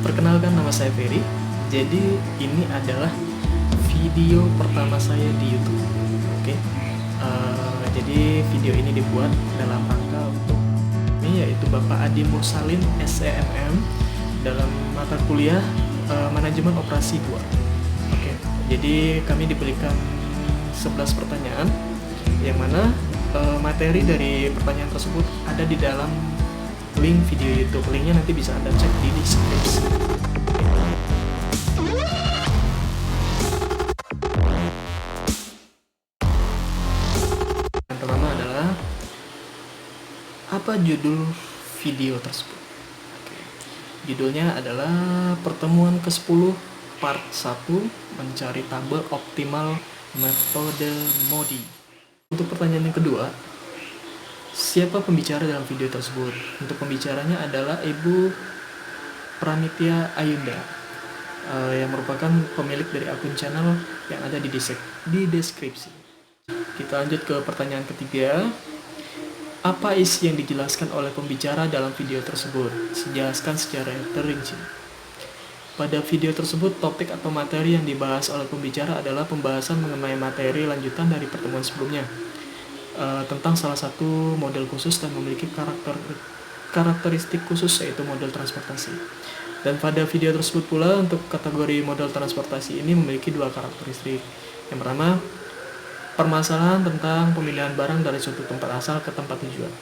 Perkenalkan, nama saya Ferry. Jadi ini adalah video pertama saya di YouTube. Oke. Jadi video ini dibuat dalam rangka untuk ini, yaitu Bapak Adi Mursalin SEMM dalam mata kuliah Manajemen Operasi 2. Oke. Jadi kami diberikan 11 pertanyaan yang mana materi dari pertanyaan tersebut ada di dalam link video YouTube. Linknya nanti bisa Anda cek di deskripsi. Yang pertama adalah, apa judul video tersebut? Oke. Judulnya adalah pertemuan ke-10 part 1, mencari tabel optimal metode MODI. Untuk pertanyaan yang kedua, siapa pembicara dalam video tersebut? Untuk pembicaranya adalah Ibu Pramitya Ayunda, yang merupakan pemilik dari akun channel yang ada di deskripsi. Kita lanjut ke pertanyaan ketiga. Apa isi yang dijelaskan oleh pembicara dalam video tersebut? Jelaskan secara terrinci. Pada video tersebut, topik atau materi yang dibahas oleh pembicara adalah pembahasan mengenai materi lanjutan dari pertemuan sebelumnya, tentang salah satu model khusus dan memiliki karakteristik khusus, yaitu model transportasi. Dan pada video tersebut pula, untuk kategori model transportasi ini memiliki dua karakteristik. Yang pertama, permasalahan tentang pemindahan barang dari suatu tempat asal ke tempat tujuan.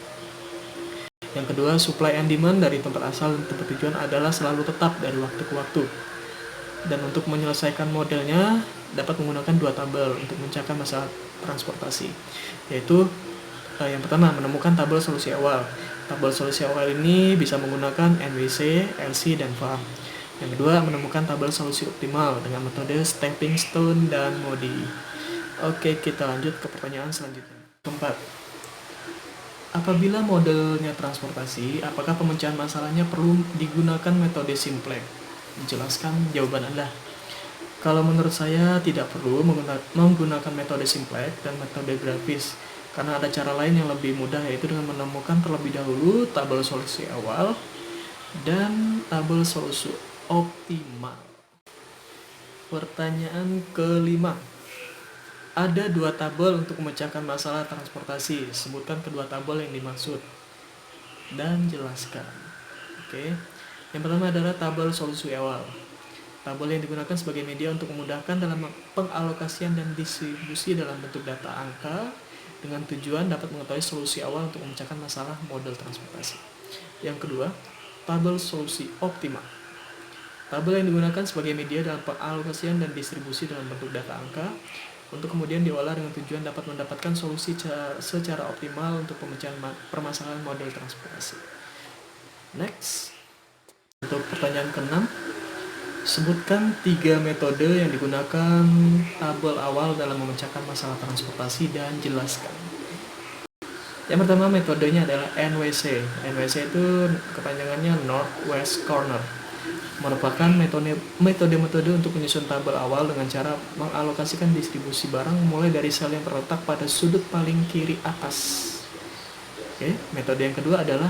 Yang kedua, supply and demand dari tempat asal dan tempat tujuan adalah selalu tetap dari waktu ke waktu. Dan untuk menyelesaikan modelnya, dapat menggunakan dua tabel untuk memecahkan masalah transportasi. Yaitu, yang pertama, menemukan tabel solusi awal. Tabel solusi awal ini bisa menggunakan NWC, LC, dan FAM. Yang kedua, menemukan tabel solusi optimal dengan metode stepping stone dan MODI. Oke, kita lanjut ke pertanyaan selanjutnya. Keempat, apabila modelnya transportasi, apakah pemecahan masalahnya perlu digunakan metode simplex? Jelaskan jawaban Anda. Kalau menurut saya tidak perlu menggunakan metode simplex dan metode grafis, karena ada cara lain yang lebih mudah, yaitu dengan menemukan terlebih dahulu tabel solusi awal dan tabel solusi optimal. Pertanyaan kelima, ada dua tabel untuk memecahkan masalah transportasi. Sebutkan kedua tabel yang dimaksud dan jelaskan. Oke. Yang pertama adalah tabel solusi awal. Tabel yang digunakan sebagai media untuk memudahkan dalam pengalokasian dan distribusi dalam bentuk data angka dengan tujuan dapat mengetahui solusi awal untuk memecahkan masalah model transportasi. Yang kedua, tabel solusi optimal. Tabel yang digunakan sebagai media dalam pengalokasian dan distribusi dalam bentuk data angka untuk kemudian diolah dengan tujuan dapat mendapatkan solusi secara optimal untuk pemecahan permasalahan model transportasi. Next. Untuk pertanyaan ke-6, sebutkan 3 metode yang digunakan tabel awal dalam memecahkan masalah transportasi dan jelaskan. Yang pertama, metodenya adalah NWC. NWC itu kepanjangannya Northwest Corner. Merupakan metode untuk menyusun tabel awal dengan cara mengalokasikan distribusi barang mulai dari sel yang terletak pada sudut paling kiri atas. Oke, metode yang kedua adalah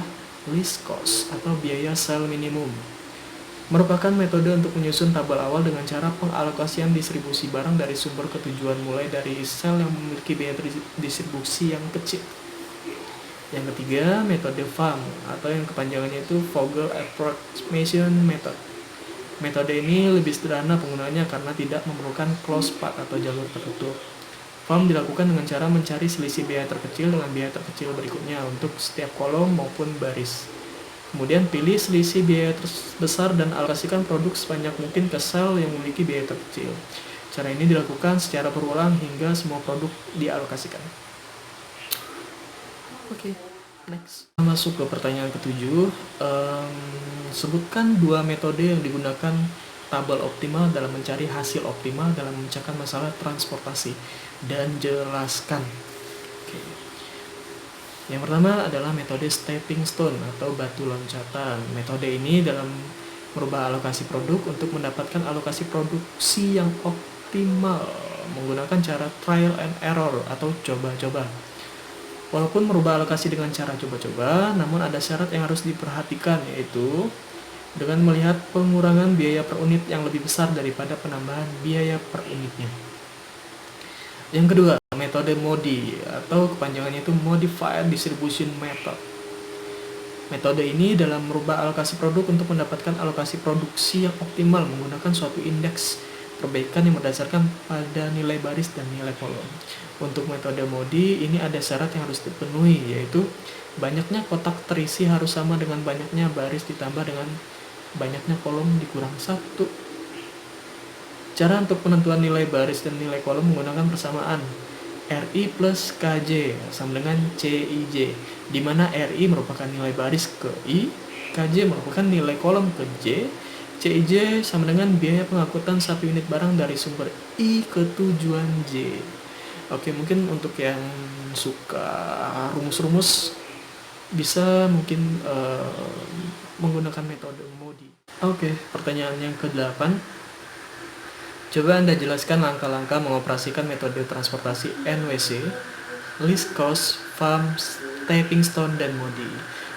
least cost atau biaya sel minimum. Merupakan metode untuk menyusun tabel awal dengan cara pengalokasian distribusi barang dari sumber ke tujuan mulai dari sel yang memiliki biaya distribusi yang kecil. Yang ketiga, metode FAM atau yang kepanjangannya itu Vogel Approximation Method. Metode ini lebih sederhana penggunaannya karena tidak memerlukan closed path atau jalur tertutup. FAM dilakukan dengan cara mencari selisih biaya terkecil dengan biaya terkecil berikutnya untuk setiap kolom maupun baris. Kemudian pilih selisih biaya terbesar dan alokasikan produk sebanyak mungkin ke sel yang memiliki biaya terkecil. Cara ini dilakukan secara berulang hingga semua produk dialokasikan. Oke, next. Masuk ke pertanyaan ke-7. Sebutkan 2 metode yang digunakan tabel optimal dalam mencari hasil optimal dalam memecahkan masalah transportasi dan jelaskan. Oke. Yang pertama adalah metode stepping stone atau batu loncatan. Metode ini dalam merubah alokasi produk untuk mendapatkan alokasi produksi yang optimal menggunakan cara trial and error atau coba-coba. Walaupun merubah alokasi dengan cara coba-coba, namun ada syarat yang harus diperhatikan, yaitu dengan melihat pengurangan biaya per unit yang lebih besar daripada penambahan biaya per unitnya. Yang kedua, metode MODI atau kepanjangannya itu Modified Distribution Method. Metode ini dalam merubah alokasi produk untuk mendapatkan alokasi produksi yang optimal menggunakan suatu indeks perbaikan yang berdasarkan pada nilai baris dan nilai kolom. Untuk metode MODI ini ada syarat yang harus dipenuhi, yaitu banyaknya kotak terisi harus sama dengan banyaknya baris ditambah dengan banyaknya kolom dikurang 1. Cara untuk penentuan nilai baris dan nilai kolom menggunakan persamaan RI plus KJ sama dengan CIJ, di mana RI merupakan nilai baris ke I, KJ merupakan nilai kolom ke J, CIJ sama dengan biaya pengangkutan satu unit barang dari sumber I ke tujuan J. Oke, mungkin untuk yang suka rumus-rumus bisa mungkin menggunakan metode MODI. Oke, pertanyaan yang ke-8. Coba Anda jelaskan langkah-langkah mengoperasikan metode transportasi NWC, Least Cost, Farm, Stepping Stone, dan MODI.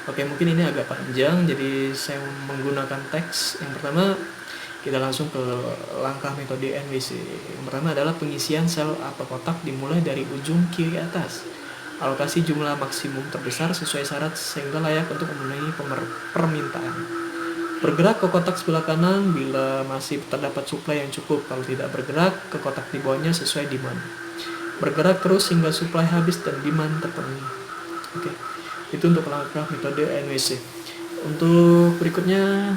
Oke, mungkin ini agak panjang, jadi saya menggunakan teks. Yang pertama, kita langsung ke langkah metode NWC. Yang pertama adalah pengisian sel atau kotak dimulai dari ujung kiri atas. Alokasi jumlah maksimum terbesar sesuai syarat sehingga layak untuk memenuhi permintaan. Bergerak ke kotak sebelah kanan bila masih terdapat suplai yang cukup. Kalau tidak bergerak, ke kotak di bawahnya sesuai demand. Bergerak terus hingga suplai habis dan demand terpenuhi. Oke, itu untuk langkah metode NWC. Untuk berikutnya,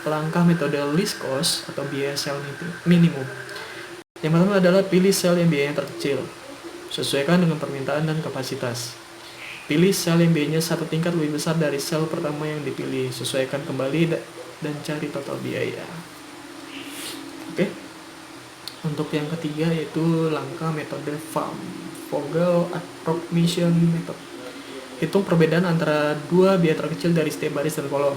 langkah metode least cost atau biaya sel minimum. Yang pertama adalah pilih sel yang biayanya terkecil. Sesuaikan dengan permintaan dan kapasitas. Pilih sel yang biayanya satu tingkat lebih besar dari sel pertama yang dipilih. Sesuaikan kembali dan cari total biaya. Oke. Untuk yang ketiga yaitu langkah metode FAM, Vogel Approximation Method. Hitung perbedaan antara dua biaya terkecil dari setiap baris dan kolom.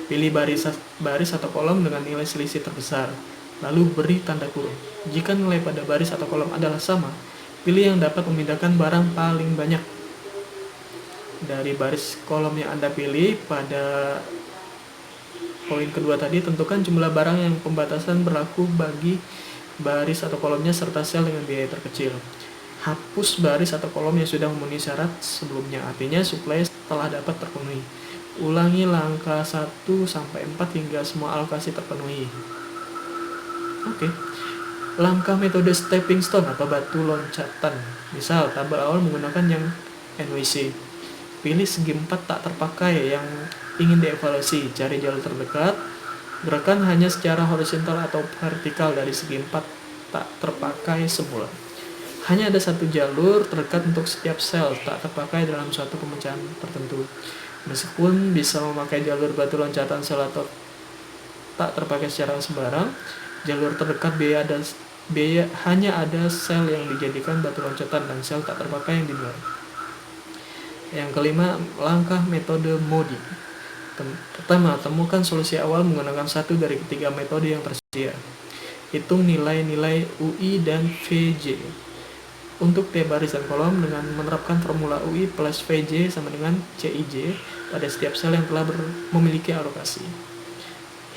Pilih baris atau kolom dengan nilai selisih terbesar. Lalu beri tanda kurung. Jika nilai pada baris atau kolom adalah sama, pilih yang dapat memindahkan barang paling banyak. Dari baris kolom yang Anda pilih pada poin kedua tadi, tentukan jumlah barang yang pembatasan berlaku bagi baris atau kolomnya serta sel dengan biaya terkecil. Hapus baris atau kolom yang sudah memenuhi syarat sebelumnya, artinya suplai telah dapat terpenuhi. Ulangi langkah 1-4 hingga semua alokasi terpenuhi. Oke. Langkah metode stepping stone atau batu loncatan. Misal, tabel awal menggunakan yang NWC. Pilih segi 4 tak terpakai yang ingin dievaluasi. Cari jalur terdekat. Gerakan hanya secara horizontal atau vertikal dari segi 4 tak terpakai semula. Hanya ada satu jalur terdekat untuk setiap sel tak terpakai dalam suatu pemecahan tertentu. Meskipun bisa memakai jalur batu loncatan sel atau tak terpakai secara sembarang, jalur terdekat biaya hanya ada sel yang dijadikan batu loncatan dan sel tak terpakai yang dinilai. Yang kelima, langkah metode MODI. Pertama, temukan solusi awal menggunakan satu dari ketiga metode yang tersedia. Hitung nilai-nilai UI dan VJ. Untuk tiap baris dan kolom dengan menerapkan formula UI plus VJ sama dengan CIJ pada setiap sel yang telah memiliki alokasi.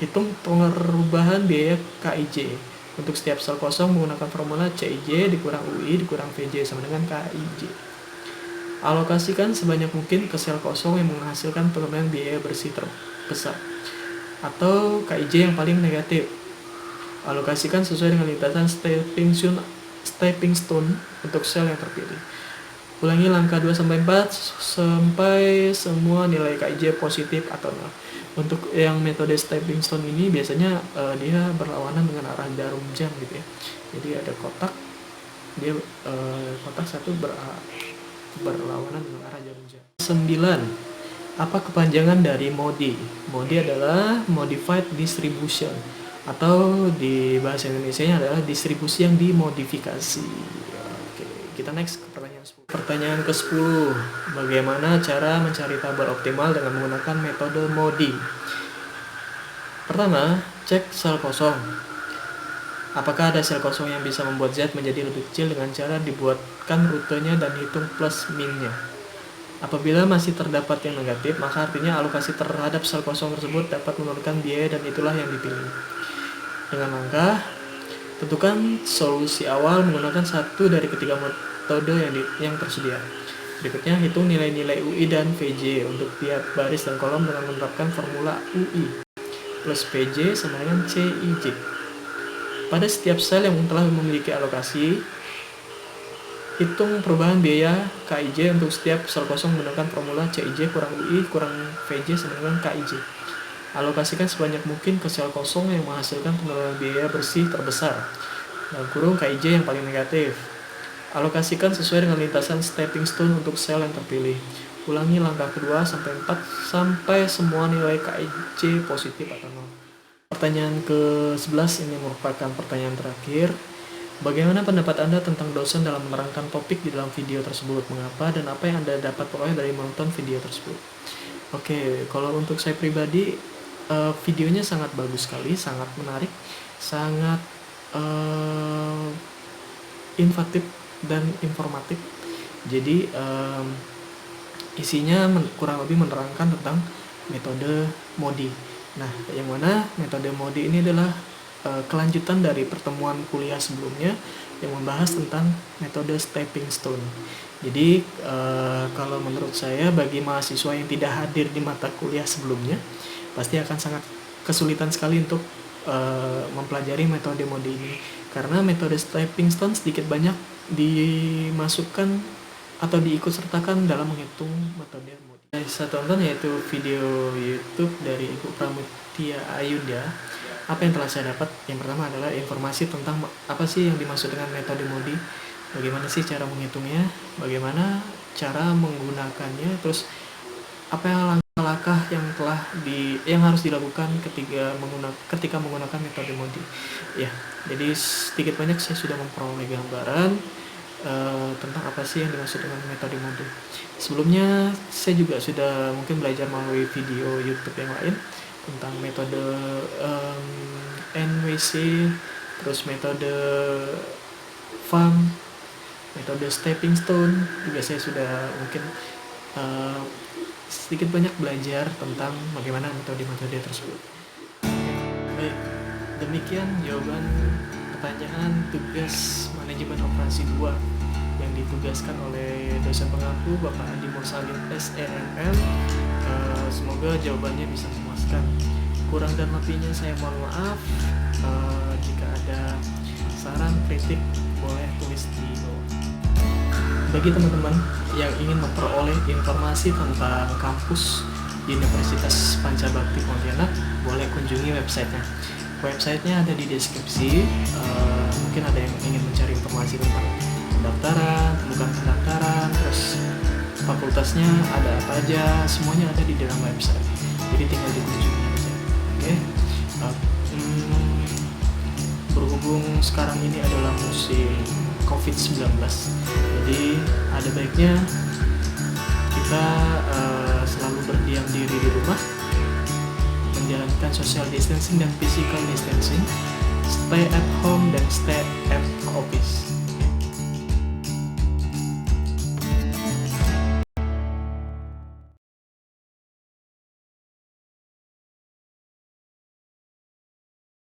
Hitung perubahan biaya KIJ. Untuk setiap sel kosong menggunakan formula CIJ dikurang UI dikurang VJ sama dengan KIJ. Alokasikan sebanyak mungkin ke sel kosong yang menghasilkan pengembangan biaya bersih terbesar atau KIJ yang paling negatif. Alokasikan sesuai dengan lintasan stepping stone untuk sel yang terpilih. Ulangi langkah 2-4 sampai semua nilai KIJ positif atau nol. Untuk yang metode stepping stone ini biasanya dia berlawanan dengan arah jarum jam gitu ya. Jadi ada kotak, dia kotak satu berlawanan dengan arah jarum jam. 9. Apa kepanjangan dari MODI? MODI adalah Modified Distribution atau di bahasa Indonesianya adalah distribusi yang dimodifikasi. Oke, kita next ke pertanyaan 10. Pertanyaan ke-10. Bagaimana cara mencari tabel optimal dengan menggunakan metode MODI? Pertama, cek sel kosong. Apakah ada sel kosong yang bisa membuat Z menjadi lebih kecil dengan cara dibuatkan rutenya dan hitung plus minnya? Apabila masih terdapat yang negatif, maka artinya alokasi terhadap sel kosong tersebut dapat menurunkan biaya dan itulah yang dipilih. Dengan langkah, tentukan solusi awal menggunakan satu dari ketiga metode yang tersedia. Berikutnya, hitung nilai-nilai UI dan VJ untuk tiap baris dan kolom dengan menerapkan formula UI plus VJ sama dengan CIJ. Pada setiap sel yang telah memiliki alokasi, hitung perubahan biaya KIJ untuk setiap sel kosong menggunakan formula CIJ kurang UI kurang VJ sama dengan KIJ. Alokasikan sebanyak mungkin ke sel kosong yang menghasilkan penurunan biaya bersih terbesar, dalam kurung KIJ yang paling negatif. Alokasikan sesuai dengan lintasan stepping stone untuk sel yang terpilih. Ulangi langkah kedua sampai 4 sampai semua nilai KIJ positif atau 0. Pertanyaan ke-11 ini merupakan pertanyaan terakhir. Bagaimana pendapat Anda tentang dosen dalam menerangkan topik di dalam video tersebut? Mengapa dan apa yang Anda dapat peroleh dari menonton video tersebut? Oke, kalau untuk saya pribadi, videonya sangat bagus sekali, sangat menarik, sangat inovatif dan informatif. Jadi isinya kurang lebih menerangkan tentang metode MODI. Nah, yang mana metode MODI ini adalah kelanjutan dari pertemuan kuliah sebelumnya yang membahas tentang metode stepping stone. Jadi kalau menurut saya bagi mahasiswa yang tidak hadir di mata kuliah sebelumnya pasti akan sangat kesulitan sekali untuk mempelajari metode MODI ini, karena metode stepping stone sedikit banyak dimasukkan atau diikut sertakan dalam menghitung metode MODI. Yang saya tonton yaitu video YouTube dari Ibu Pramutia Ayunda. Apa yang telah saya dapat? Yang pertama adalah informasi tentang apa sih yang dimaksud dengan metode MODI, bagaimana sih cara menghitungnya, bagaimana cara menggunakannya, terus apa yang langkah-langkah yang harus dilakukan ketika menggunakan metode MODI. Ya, jadi sedikit banyak saya sudah memperoleh gambaran tentang apa sih yang dimaksud dengan metode MODI. Sebelumnya saya juga sudah mungkin belajar melalui video YouTube yang lain tentang metode NWC, terus metode FAM, metode stepping stone juga saya sudah mungkin sedikit banyak belajar tentang bagaimana metode-metode tersebut. Baik, demikian jawaban pertanyaan tugas manajemen operasi 2 yang ditugaskan oleh dosen pengampu Bapak Andi Mursalin SEMM. Semoga jawabannya bisa memuaskan. Kurang dan lebihnya saya mohon maaf. Jika ada saran, kritik, boleh tulis di bawah. Bagi teman-teman yang ingin memperoleh informasi tentang kampus Universitas Pancabakti Pontianak, boleh kunjungi websitenya. Websitenya ada di deskripsi. Mungkin ada yang ingin mencari informasi tentang pendaftaran, bukan pendaftaran, terus fakultasnya ada apa aja, semuanya ada di dalam website. Jadi tinggal dikunjungi aja. Oke. Berhubung sekarang ini adalah musim COVID-19, jadi ada baiknya kita selalu berdiam diri di rumah, menjalankan social distancing dan physical distancing, stay at home dan stay at